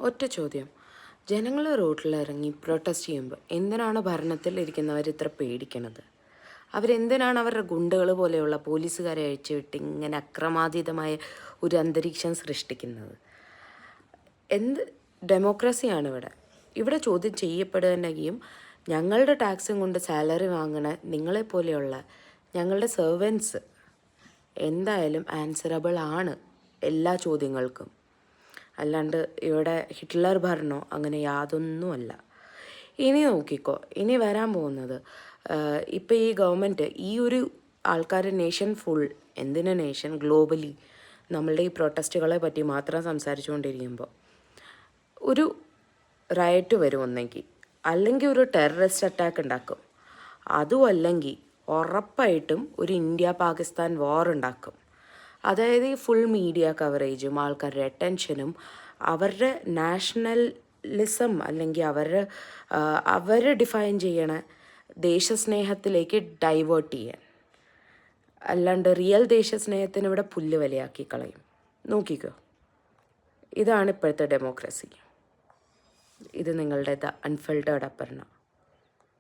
ഒറ്റ ചോദ്യം, ജനങ്ങൾ റോട്ടിലിറങ്ങി പ്രൊട്ടസ്റ്റ് ചെയ്യുമ്പോൾ എന്തിനാണ് ഭരണത്തിൽ ഇരിക്കുന്നവർ ഇത്ര പേടിക്കണത്? അവരെന്തിനാണ് അവരുടെ ഗുണ്ടകൾ പോലെയുള്ള പോലീസുകാരെ അഴിച്ചുവിട്ട് ഇങ്ങനെ അക്രമാതീതമായ ഒരു അന്തരീക്ഷം സൃഷ്ടിക്കുന്നത്? എന്ത് ഡെമോക്രസിയാണ് ഇവിടെ? ഇവിടെ ചോദ്യം ചെയ്യപ്പെടുകയും ഞങ്ങളുടെ ടാക്സും കൊണ്ട് സാലറി വാങ്ങണ നിങ്ങളെപ്പോലെയുള്ള ഞങ്ങളുടെ സെർവൻസ് എന്തായാലും ആൻസറബിൾ ആണ് എല്ലാ ചോദ്യങ്ങൾക്കും. അല്ലാണ്ട് ഇവിടെ ഹിറ്റ്ലർ ഭരണോ അങ്ങനെ യാതൊന്നുമല്ല. ഇനി നോക്കിക്കോ, ഇനി വരാൻ പോകുന്നത് ഇപ്പം ഈ ഗവൺമെൻറ് ഈ ഒരു ആൾക്കാർ നേഷൻ ഫുൾ, എന്തിനാ നേഷൻ ഗ്ലോബലി നമ്മളുടെ ഈ പ്രൊട്ടസ്റ്റുകളെ പറ്റി മാത്രം സംസാരിച്ചുകൊണ്ടിരിക്കുമ്പോൾ ഒരു റയറ്റ് വരും ഒന്നെങ്കിൽ, അല്ലെങ്കിൽ ഒരു ടെററിസ്റ്റ് അറ്റാക്ക് ഉണ്ടാക്കും, അതും അല്ലെങ്കിൽ ഉറപ്പായിട്ടും ഒരു ഇന്ത്യ പാകിസ്ഥാൻ വാർ ഉണ്ടാക്കും. അതായത് ഈ ഫുൾ മീഡിയ കവറേജും ആൾക്കാരുടെ അറ്റൻഷനും അവരുടെ നാഷണലിസം അല്ലെങ്കിൽ അവർ ഡിഫൈൻ ചെയ്യണ ദേശസ്നേഹത്തിലേക്ക് ഡൈവേർട്ട് ചെയ്യാൻ. അല്ലാണ്ട് റിയൽ ദേശസ്നേഹത്തിന് ഇവിടെ പുല്ല് വിലയാക്കി കളയും. നോക്കിക്കോ, ഇതാണ് ഇപ്പോഴത്തെ ഡെമോക്രസി. ഇത് നിങ്ങളുടെ ദ അൺഫിൽട്ടേർഡ് അപർണ.